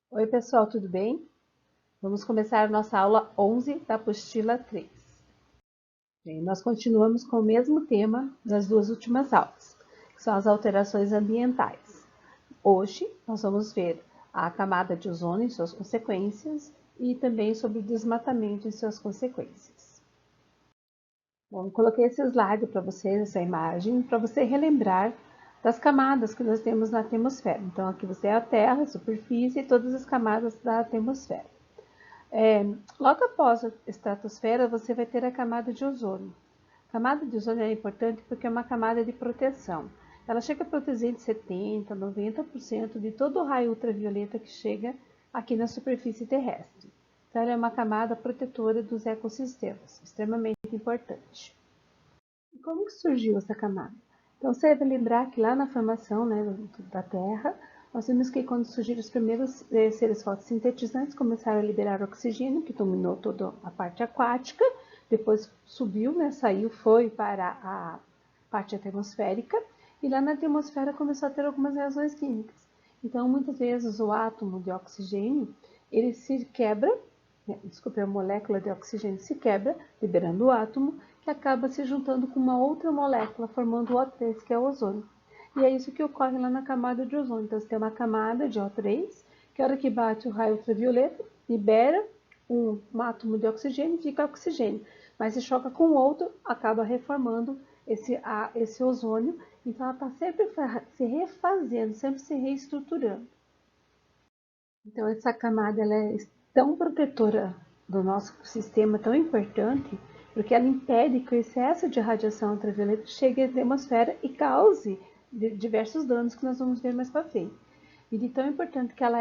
Oi, pessoal, tudo bem? Vamos começar a nossa aula 11 da apostila 3. Bem, nós continuamos com o mesmo tema das duas últimas aulas, que são as alterações ambientais. Hoje, nós vamos ver a camada de ozônio e suas consequências e também sobre o desmatamento e suas consequências. Bom, coloquei esse slide para vocês, essa imagem, para você relembrar das camadas que nós temos na atmosfera. Então, aqui você é a Terra, a superfície e todas as camadas da atmosfera. Logo após a estratosfera, você vai ter a camada de ozônio. A camada de ozônio é importante porque é uma camada de proteção. Ela chega a proteger de 70% a 90% de todo o raio ultravioleta que chega aqui na superfície terrestre. Então, ela é uma camada protetora dos ecossistemas, extremamente importante. E como que surgiu essa camada? Então, você deve lembrar que lá na formação, né, da Terra, nós vimos que quando surgiram os primeiros seres fotossintetizantes, começaram a liberar oxigênio, que dominou toda a parte aquática, depois subiu, né, saiu, foi para a parte atmosférica, e lá na atmosfera começou a ter algumas reações químicas. Então, muitas vezes o átomo de oxigênio, ele se quebra, desculpe, a molécula de oxigênio se quebra, liberando o átomo, que acaba se juntando com uma outra molécula, formando o O3, que é o ozônio. E é isso que ocorre lá na camada de ozônio. Então, você tem uma camada de O3, que a hora que bate o raio ultravioleta, libera um átomo de oxigênio, fica oxigênio. Mas se choca com outro, acaba reformando esse ozônio. Então, ela está sempre se refazendo, sempre se reestruturando. Então, essa camada ela é tão protetora do nosso sistema, tão importante, porque ela impede que o excesso de radiação ultravioleta chegue à atmosfera e cause diversos danos que nós vamos ver mais para frente. E de tão importante que ela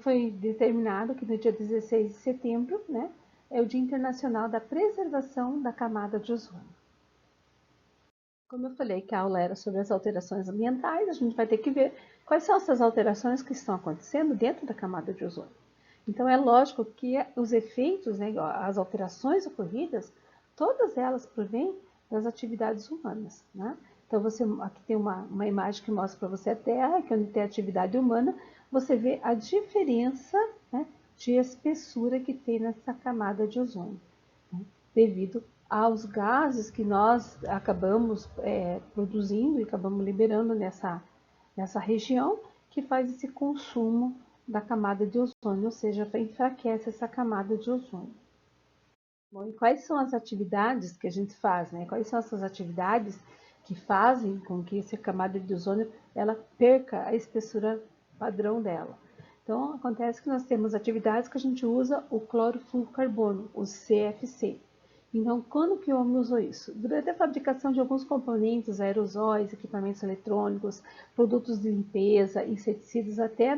foi determinado que no dia 16 de setembro, né, é o Dia Internacional da Preservação da Camada de Ozônio. Como eu falei que a aula era sobre as alterações ambientais, a gente vai ter que ver quais são essas alterações que estão acontecendo dentro da camada de ozônio. Então, é lógico que os efeitos, né, as alterações ocorridas, todas elas provêm das atividades humanas. Né? Então, aqui tem uma imagem que mostra para você a Terra, que onde tem atividade humana, você vê a diferença, né, de espessura que tem nessa camada de ozônio, né, devido aos gases que nós acabamos produzindo e acabamos liberando nessa região, que faz esse consumo da camada de ozônio, ou seja, enfraquece essa camada de ozônio. Bom, e quais são as atividades que a gente faz, né? Quais são essas atividades que fazem com que essa camada de ozônio ela perca a espessura padrão dela? Então, acontece que nós temos atividades que a gente usa o clorofluorcarbono, o CFC. Então, quando que o homem usou isso? Durante a fabricação de alguns componentes, aerosóis, equipamentos eletrônicos, produtos de limpeza, inseticidas, até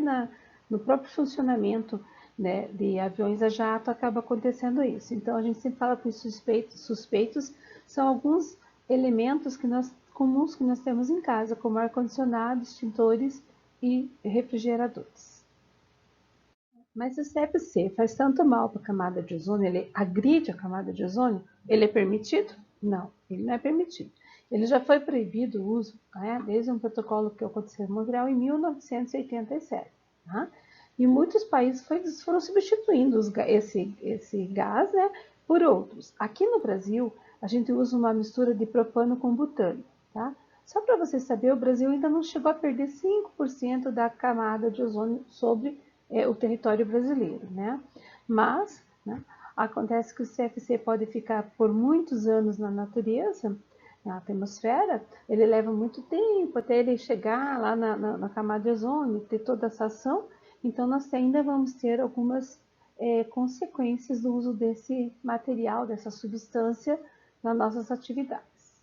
no próprio funcionamento, né, de aviões a jato, acaba acontecendo isso. Então, a gente sempre fala que os suspeitos são alguns elementos comuns que nós temos em casa, como ar-condicionado, extintores e refrigeradores. Mas se o CFC faz tanto mal para a camada de ozônio, ele agride a camada de ozônio, ele é permitido? Não, ele não é permitido. Ele já foi proibido o uso, né, desde um protocolo que aconteceu em Montreal em 1987. Tá? E muitos países foram substituindo esse gás, né, por outros. Aqui no Brasil, a gente usa uma mistura de propano com butano. Tá? Só para você saber, o Brasil ainda não chegou a perder 5% da camada de ozônio sobre o território brasileiro, né? Mas, né, acontece que o CFC pode ficar por muitos anos na natureza, na atmosfera, ele leva muito tempo até ele chegar lá na camada de ozônio, ter toda essa ação, então nós ainda vamos ter algumas consequências do uso desse material, dessa substância nas nossas atividades.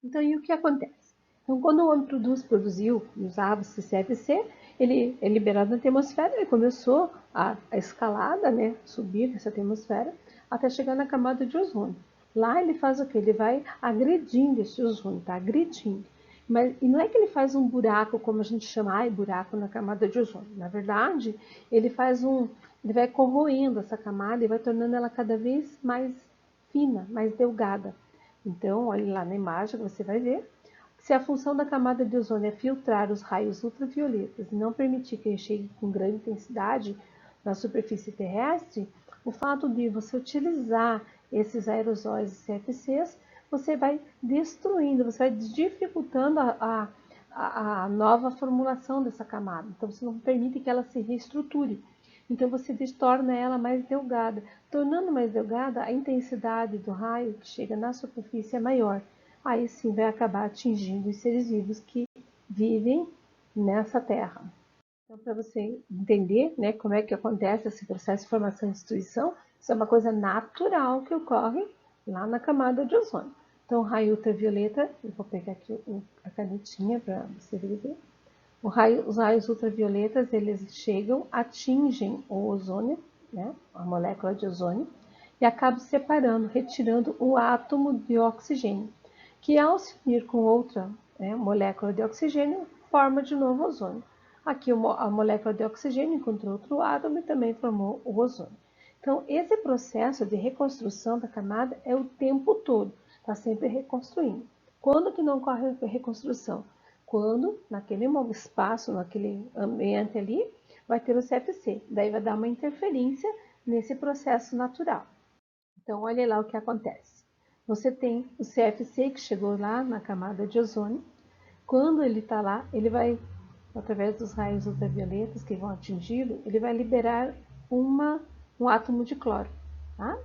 Então, e o que acontece? Então, quando o homem produziu, usava esse CFC, ele é liberado na atmosfera, ele começou a escalada, né, subir nessa atmosfera, até chegar na camada de ozônio. Lá ele faz o que? Ele vai agredindo esse ozônio, tá? Agredindo. E não é que ele faz um buraco, como a gente chama, buraco na camada de ozônio. Na verdade, ele vai corroendo essa camada e vai tornando ela cada vez mais fina, mais delgada. Então, olhe lá na imagem, você vai ver Se a função da camada de ozônio é filtrar os raios ultravioletas e não permitir que eles cheguem com grande intensidade na superfície terrestre, o fato de você utilizar esses aerosóis e CFCs, você vai destruindo, você vai dificultando a nova formulação dessa camada. Então, você não permite que ela se reestruture. Então, você torna ela mais delgada. Tornando mais delgada, a intensidade do raio que chega na superfície é maior. Aí sim vai acabar atingindo os seres vivos que vivem nessa Terra. Então, para você entender, né, como é que acontece esse processo de formação e destruição, isso é uma coisa natural que ocorre lá na camada de ozônio. Então, o raio ultravioleta, eu vou pegar aqui a canetinha para você ver. Os raios ultravioletas, eles chegam, atingem o ozônio, né, a molécula de ozônio, e acabam separando, retirando o átomo de oxigênio, que ao se unir com outra, né, molécula de oxigênio, forma de novo ozônio. Aqui a molécula de oxigênio encontrou outro átomo e também formou o ozônio. Então, esse processo de reconstrução da camada é o tempo todo, está sempre reconstruindo. Quando que não ocorre a reconstrução? Quando, naquele espaço, naquele ambiente ali, vai ter o CFC. Daí vai dar uma interferência nesse processo natural. Então, olha lá o que acontece. Você tem o CFC que chegou lá na camada de ozônio. Quando ele está lá, ele vai, através dos raios ultravioletas que vão atingi-lo, ele vai liberar um átomo de cloro. Tá?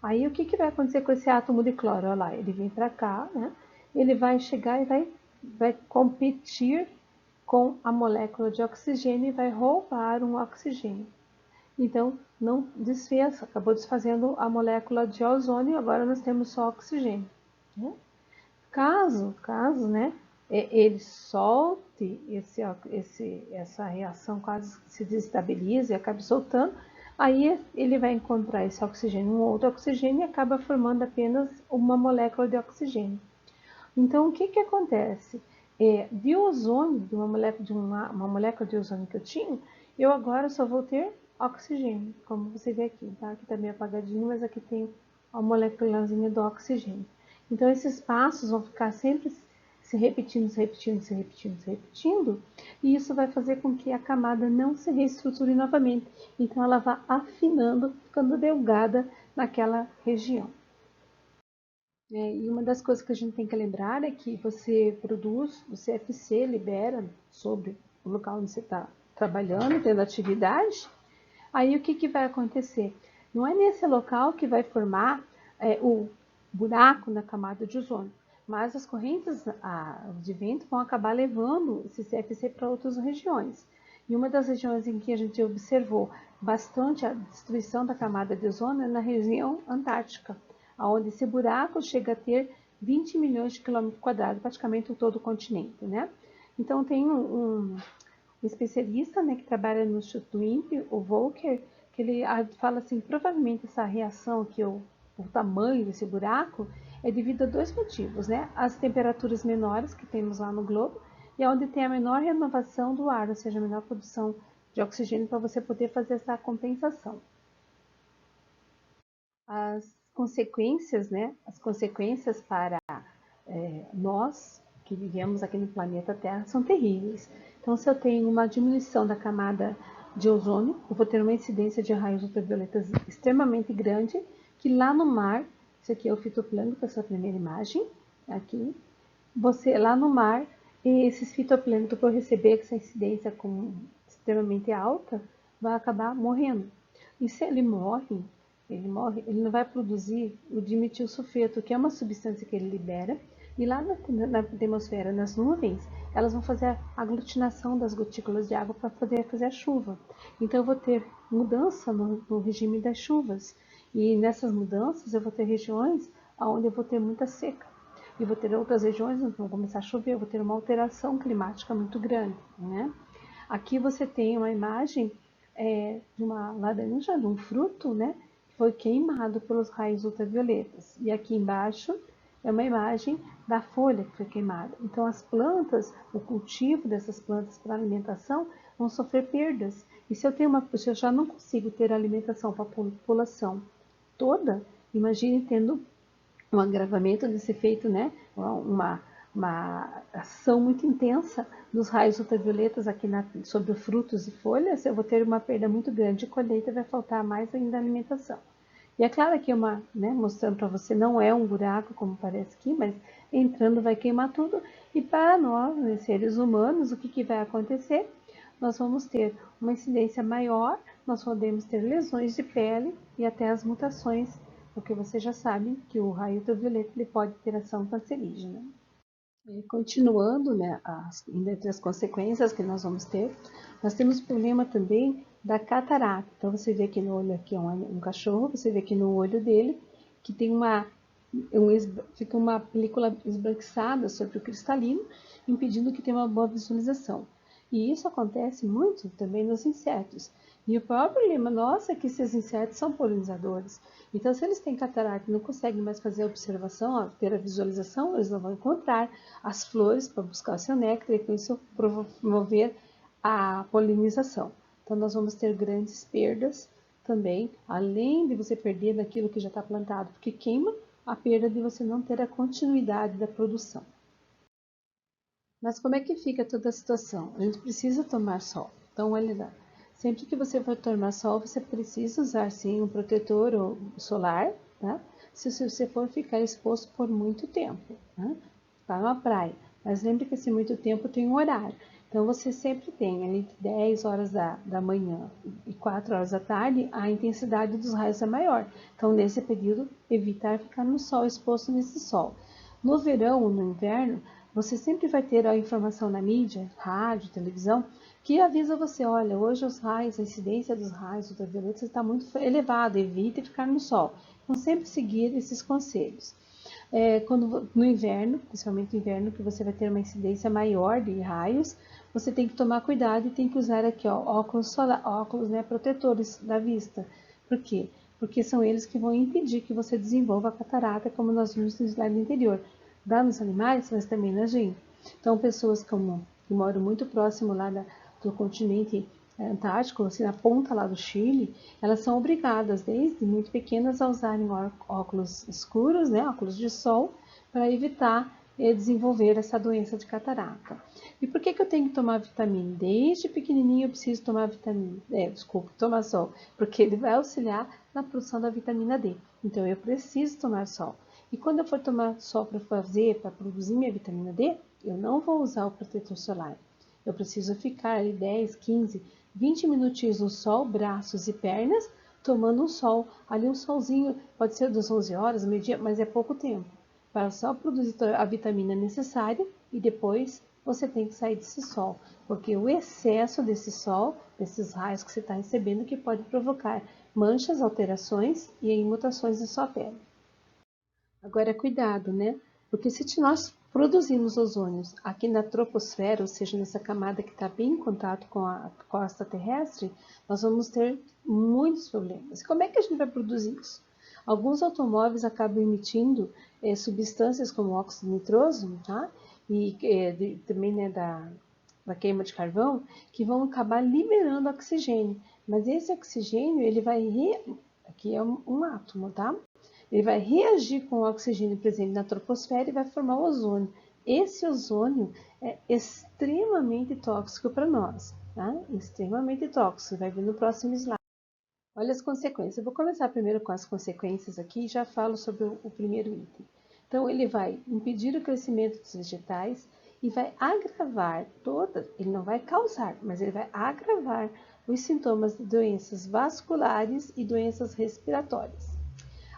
Aí o que vai acontecer com esse átomo de cloro? Olha lá, ele vem para cá, né? Ele vai chegar e vai competir com a molécula de oxigênio e vai roubar um oxigênio. Então, não desfez, acabou desfazendo a molécula de ozônio e agora nós temos só oxigênio. Né? Caso, né, ele solte essa reação, quase se desestabilize e acabe soltando, aí ele vai encontrar esse oxigênio, um outro oxigênio e acaba formando apenas uma molécula de oxigênio. Então, o que acontece? De ozônio, de uma molécula de ozônio que eu tinha, eu agora só vou ter oxigênio, como você vê aqui, tá? Aqui tá meio apagadinho, mas aqui tem a moléculazinha do oxigênio. Então, esses passos vão ficar sempre se repetindo, e isso vai fazer com que a camada não se reestruture novamente. Então, ela vai afinando, ficando delgada naquela região. E uma das coisas que a gente tem que lembrar é que você produz, o CFC libera sobre o local onde você está trabalhando, tendo atividade. Aí o que vai acontecer? Não é nesse local que vai formar o buraco na camada de ozônio, mas as correntes de vento vão acabar levando esse CFC para outras regiões. E uma das regiões em que a gente observou bastante a destruição da camada de ozônio é na região antártica, onde esse buraco chega a ter 20 milhões de quilômetros quadrados, praticamente todo o continente, né? Então tem um especialista, né, que trabalha no Instituto INPE, o Volker, que ele fala assim, provavelmente essa reação aqui, o tamanho desse buraco, é devido a dois motivos, né? As temperaturas menores que temos lá no globo e onde tem a menor renovação do ar, ou seja, a menor produção de oxigênio para você poder fazer essa compensação. As consequências, né? As consequências para nós que vivemos aqui no planeta Terra são terríveis. Então, se eu tenho uma diminuição da camada de ozônio, eu vou ter uma incidência de raios ultravioletas extremamente grande, que lá no mar, isso aqui é o fitoplâncton, essa primeira imagem, aqui, você lá no mar, esses fitoplâncton, por receber essa incidência extremamente alta, vai acabar morrendo. E se ele morre, ele não vai produzir o dimetilsulfeto, que é uma substância que ele libera, e lá na atmosfera, nas nuvens, elas vão fazer a aglutinação das gotículas de água para poder fazer a chuva. Então, eu vou ter mudança no regime das chuvas. E nessas mudanças, eu vou ter regiões onde eu vou ter muita seca. E vou ter outras regiões onde vão começar a chover, eu vou ter uma alteração climática muito grande, né? Aqui você tem uma imagem de uma laranja, de um fruto, né? Que foi queimado pelos raios ultravioletas. E aqui embaixo é uma imagem da folha que foi queimada. Então, as plantas, o cultivo dessas plantas para alimentação vão sofrer perdas. E se eu já não consigo ter alimentação para a população toda, imagine tendo um agravamento desse efeito, né? uma ação muito intensa dos raios ultravioletas aqui sobre frutos e folhas, eu vou ter uma perda muito grande de colheita e vai faltar mais ainda alimentação. E é claro que mostrando para você, não é um buraco como parece aqui, mas entrando vai queimar tudo. E para nós, seres humanos, o que vai acontecer? Nós vamos ter uma incidência maior, nós podemos ter lesões de pele e até as mutações, porque você já sabe que o raio ultravioleta ele pode ter ação cancerígena. E continuando, entre as consequências que nós vamos ter, nós temos o problema também da catarata. Então, você vê aqui no olho, aqui é um cachorro, você vê aqui no olho dele, que tem fica uma película esbranquiçada sobre o cristalino, impedindo que tenha uma boa visualização. E isso acontece muito também nos insetos. E o próprio problema nosso é que esses insetos são polinizadores. Então, se eles têm catarata e não conseguem mais fazer a observação, ter a visualização, eles não vão encontrar as flores para buscar o seu néctar e com isso promover a polinização. Então, nós vamos ter grandes perdas também, além de você perder daquilo que já está plantado, porque queima, a perda de você não ter a continuidade da produção. Mas como é que fica toda a situação? A gente precisa tomar sol. Então, olha lá. Sempre que você for tomar sol, você precisa usar sim um protetor solar, tá? Se você for ficar exposto por muito tempo, tá? Tá na praia. Mas lembre que esse muito tempo tem um horário. Então, você sempre tem entre 10 horas da manhã e 4 horas da tarde, a intensidade dos raios é maior. Então, nesse período, evitar ficar no sol, exposto nesse sol. No verão ou no inverno, você sempre vai ter a informação na mídia, rádio, televisão, que avisa você, olha, hoje os raios, a incidência dos raios ultravioletas está muito elevada, evite ficar no sol. Então, sempre seguir esses conselhos. No inverno, principalmente no inverno, que você vai ter uma incidência maior de raios, você tem que tomar cuidado e tem que usar aqui, ó, óculos protetores da vista. Por quê? Porque são eles que vão impedir que você desenvolva a catarata, como nós vimos no slide anterior. Dá nos animais, mas também na gente. Então, pessoas que moram muito próximo lá do continente antártico, assim, na ponta lá do Chile, elas são obrigadas, desde muito pequenas, a usarem óculos escuros, óculos de sol, para evitar desenvolver essa doença de catarata. E por que eu tenho que tomar vitamina? Desde pequenininho eu preciso tomar tomar sol, porque ele vai auxiliar na produção da vitamina D. Então, eu preciso tomar sol. E quando eu for tomar sol para produzir minha vitamina D, eu não vou usar o protetor solar. Eu preciso ficar ali 10, 15, 20 minutinhos no sol, braços e pernas, tomando um sol. Ali um solzinho, pode ser das 11 horas, meio-dia, mas é pouco tempo. Para só produzir a vitamina necessária e depois você tem que sair desse sol. Porque o excesso desse sol, desses raios que você está recebendo, que pode provocar manchas, alterações e mutações em sua pele. Agora, cuidado, Porque se nós produzimos ozônios aqui na troposfera, ou seja, nessa camada que está bem em contato com a costa terrestre, nós vamos ter muitos problemas. Como é que a gente vai produzir isso? Alguns automóveis acabam emitindo substâncias como óxido nitroso, tá? E também da queima de carvão, que vão acabar liberando oxigênio. Mas esse oxigênio, ele vai... Aqui é um átomo, tá? Ele vai reagir com o oxigênio presente na troposfera e vai formar o ozônio. Esse ozônio é extremamente tóxico para nós, tá? Extremamente tóxico. Você vai ver no próximo slide. Olha as consequências. Eu vou começar primeiro com as consequências aqui e já falo sobre o primeiro item. Então, ele vai impedir o crescimento dos vegetais e vai agravar ele não vai causar, mas ele vai agravar os sintomas de doenças vasculares e doenças respiratórias.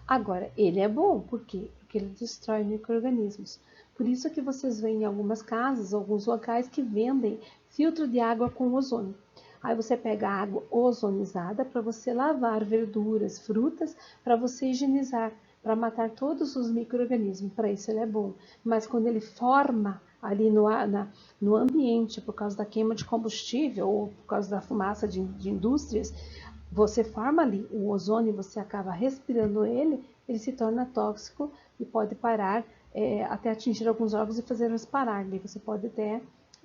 Agora, ele é bom, por quê? Porque ele destrói micro-organismos. Por isso que vocês veem em algumas casas, alguns locais que vendem filtro de água com ozônio. Aí você pega a água ozonizada para você lavar verduras, frutas, para você higienizar, para matar todos os micro-organismos. Para isso ele é bom. Mas quando ele forma ali no ambiente, por causa da queima de combustível ou por causa da fumaça de indústrias, você forma ali o ozônio, você acaba respirando ele se torna tóxico e pode parar até atingir alguns órgãos e fazer-os parar. Daí você pode até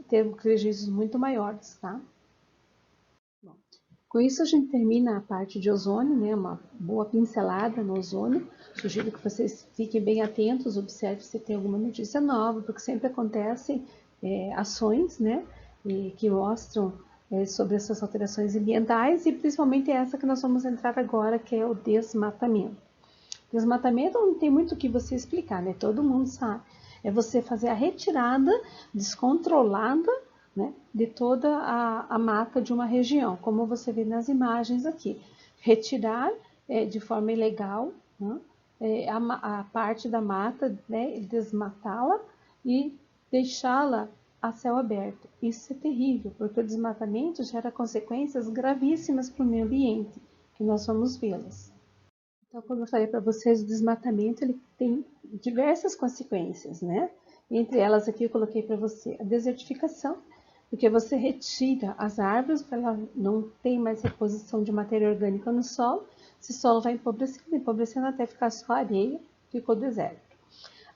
ter prejuízos muito maiores, tá? Bom, Com isso, a gente termina a parte de ozônio, né? Uma boa pincelada no ozônio. Sugiro que vocês fiquem bem atentos, observe se tem alguma notícia nova, porque sempre acontecem ações, né? Que mostram sobre essas alterações ambientais e principalmente essa que nós vamos entrar agora, que é o desmatamento. Desmatamento não tem muito o que você explicar, né? Todo mundo sabe. É você fazer a retirada descontrolada, né, de toda a mata de uma região, como você vê nas imagens aqui. Retirar de forma ilegal, né, a parte da mata, né, desmatá-la e deixá-la a céu aberto. Isso é terrível, porque o desmatamento gera consequências gravíssimas para o meio ambiente, que nós vamos vê-las. Então, como eu falei para vocês, o desmatamento ele tem diversas consequências, né? Entre elas aqui eu coloquei para você a desertificação, porque você retira as árvores, ela não tem mais reposição de matéria orgânica no solo, esse solo vai empobrecendo, empobrecendo até ficar só areia, ficou deserto.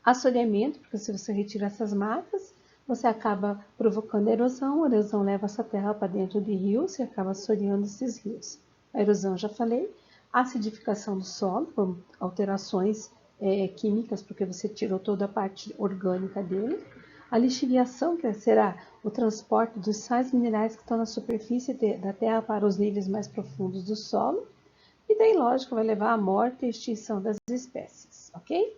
Assoreamento, porque se você retira essas matas, você acaba provocando erosão, a erosão leva essa terra para dentro de rios e acaba assoreando esses rios. A erosão, já falei. Acidificação do solo, por alterações químicas, porque você tirou toda a parte orgânica dele. A lixiviação, que será o transporte dos sais minerais que estão na superfície da terra para os níveis mais profundos do solo. E daí, lógico, vai levar à morte e extinção das espécies, ok?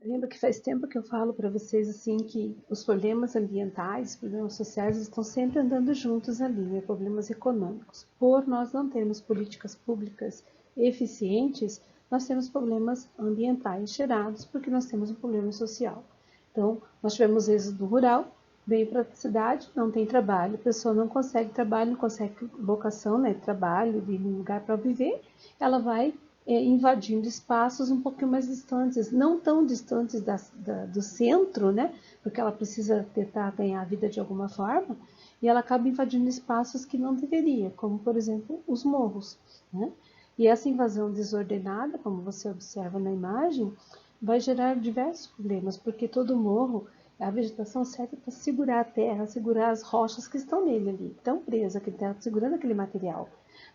Lembra que faz tempo que eu falo para vocês assim que os problemas ambientais, os problemas sociais estão sempre andando juntos ali, né? Problemas econômicos. Por nós não termos políticas públicas eficientes, nós temos problemas ambientais gerados porque nós temos um problema social. Então, nós tivemos êxodo rural, vem para a cidade, não tem trabalho, a pessoa não consegue trabalho, não consegue vocação, né? Trabalho, de um lugar para viver, ela vai invadindo espaços um pouquinho mais distantes, não tão distantes do centro, né? Porque ela precisa tentar ganhar a vida de alguma forma, e ela acaba invadindo espaços que não deveria, como por exemplo os morros, né? E essa invasão desordenada, como você observa na imagem, vai gerar diversos problemas, porque todo morro, a vegetação serve para segurar a terra, segurar as rochas que estão nele ali, estão presas, que estão segurando aquele material.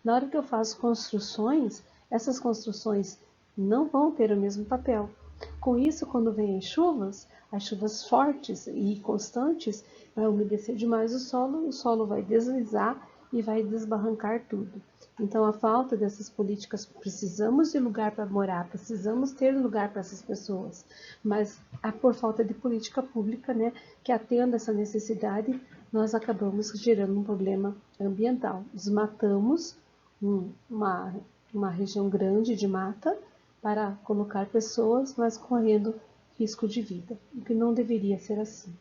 Na hora que eu faço construções, essas construções não vão ter o mesmo papel. Com isso, quando vêm as chuvas fortes e constantes, vai umedecer demais o solo vai deslizar e vai desbarrancar tudo. Então, a falta dessas políticas, precisamos de lugar para morar, precisamos ter lugar para essas pessoas, mas por falta de política pública, né, que atenda essa necessidade, nós acabamos gerando um problema ambiental. Desmatamos uma região grande de mata para colocar pessoas, mas correndo risco de vida, o que não deveria ser assim.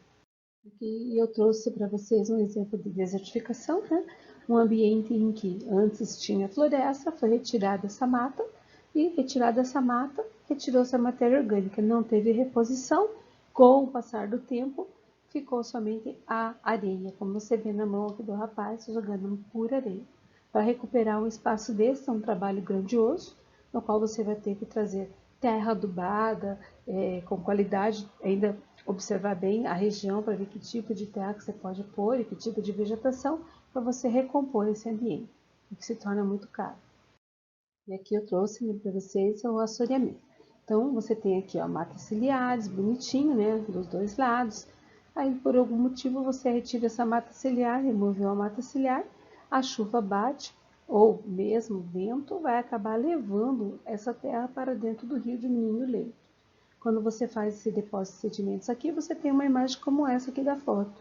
Aqui eu trouxe para vocês um exemplo de desertificação, né? Um ambiente em que antes tinha floresta, foi retirada essa mata, e retirada essa mata, retirou-se a matéria orgânica, não teve reposição, com o passar do tempo, ficou somente a areia, como você vê na mão aqui do rapaz, jogando pura areia. Para recuperar um espaço desse, é um trabalho grandioso, no qual você vai ter que trazer terra adubada, com qualidade, ainda observar bem a região para ver que tipo de terra que você pode pôr e que tipo de vegetação para você recompor esse ambiente, o que se torna muito caro. E aqui eu trouxe para vocês o assoreamento. Então, você tem aqui ó, matas ciliares, bonitinho, né, dos dois lados. Aí, por algum motivo, você retira essa mata ciliar, removeu a mata ciliar, a chuva bate, ou mesmo o vento, vai acabar levando essa terra para dentro do rio, diminuindo o leito. Quando você faz esse depósito de sedimentos aqui, você tem uma imagem como essa aqui da foto,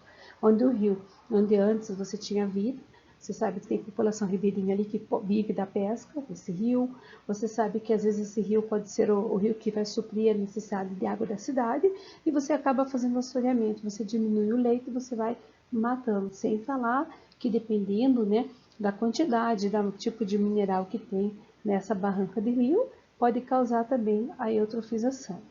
onde o rio, onde antes você tinha vida, você sabe que tem população ribeirinha ali que vive da pesca, desse rio, você sabe que às vezes esse rio pode ser o rio que vai suprir a necessidade de água da cidade, e você acaba fazendo assoreamento, você diminui o leito e você vai matando, sem falar que dependendo, né, da quantidade, do tipo de mineral que tem nessa barranca de rio, pode causar também a eutrofização.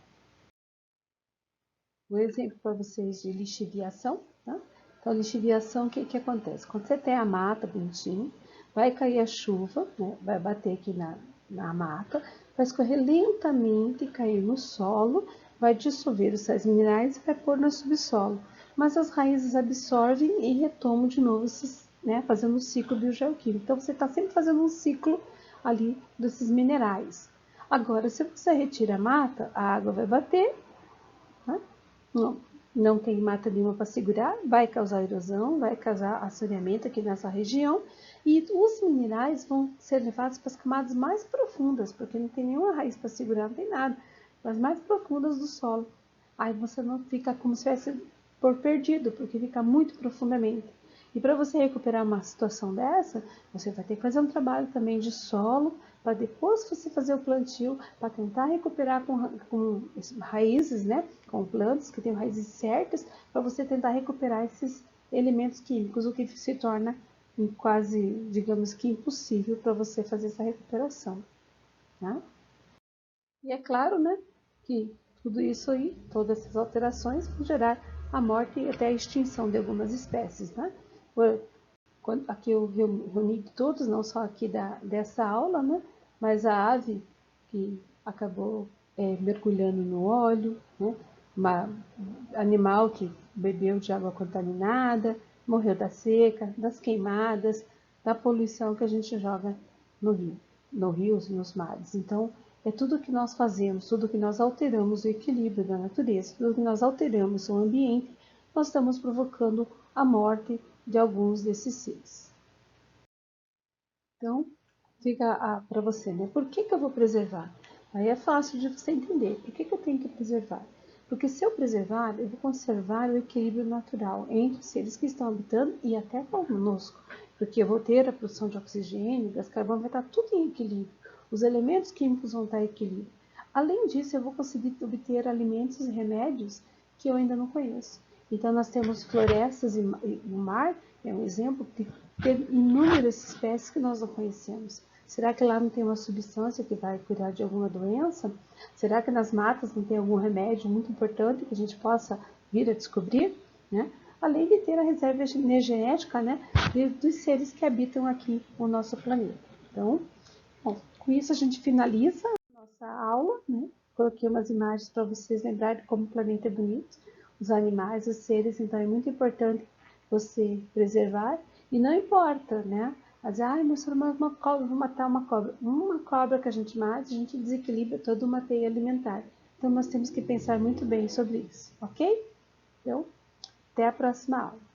Um exemplo para vocês de lixiviação, tá? Então, lixiviação, o que acontece? Quando você tem a mata bonitinho, vai cair a chuva, né? Vai bater aqui na mata, vai escorrer lentamente, cair no solo, vai dissolver os sais minerais e vai pôr no subsolo. Mas as raízes absorvem e retomam de novo né, fazendo um ciclo biogeoquímico. Então, você está sempre fazendo um ciclo ali desses minerais. Agora, se você retira a mata, a água vai bater, né? Não tem mata nenhuma para segurar, vai causar erosão, vai causar assoreamento aqui nessa região, e os minerais vão ser levados para as camadas mais profundas, porque não tem nenhuma raiz para segurar, não tem nada, as mais profundas do solo. Aí você não fica como se tivesse por perdido, porque fica muito profundamente. E para você recuperar uma situação dessa, você vai ter que fazer um trabalho também de solo, para depois você fazer o plantio, para tentar recuperar com raízes, né? Com plantas que têm raízes certas, para você tentar recuperar esses elementos químicos, o que se torna quase, digamos que impossível para você fazer essa recuperação. Tá? E é claro, né, que tudo isso aí, todas essas alterações vão gerar a morte e até a extinção de algumas espécies, né? Aqui eu reuni todos, não só aqui dessa aula, né? Mas a ave que acabou mergulhando no óleo, né? Animal que bebeu de água contaminada, morreu da seca, das queimadas, da poluição que a gente joga no rio, nos rios, nos mares. Então, é tudo que nós fazemos, tudo que nós alteramos o equilíbrio da natureza, tudo que nós alteramos o ambiente, nós estamos provocando a morte de alguns desses seres. Então, fica para você, né? Por que eu vou preservar? Aí é fácil de você entender. Por que eu tenho que preservar? Porque se eu preservar, eu vou conservar o equilíbrio natural entre os seres que estão habitando e até conosco. Porque eu vou ter a produção de oxigênio, gás carbono, vai estar tudo em equilíbrio. Os elementos químicos vão estar em equilíbrio. Além disso, eu vou conseguir obter alimentos e remédios que eu ainda não conheço. Então, nós temos florestas e o mar, é um exemplo de ter inúmeras espécies que nós não conhecemos. Será que lá não tem uma substância que vai curar de alguma doença? Será que nas matas não tem algum remédio muito importante que a gente possa vir a descobrir? Né? Além de ter a reserva genética, né, dos seres que habitam aqui o nosso planeta. Então, bom, com isso a gente finaliza a nossa aula, né? Coloquei umas imagens para vocês lembrarem como o planeta é bonito, os animais, os seres, então é muito importante você preservar, e não importa, né? Mas, mas uma cobra, vou matar uma cobra. Uma cobra que a gente mata, a gente desequilibra toda uma teia alimentar. Então, nós temos que pensar muito bem sobre isso, ok? Então, até a próxima aula.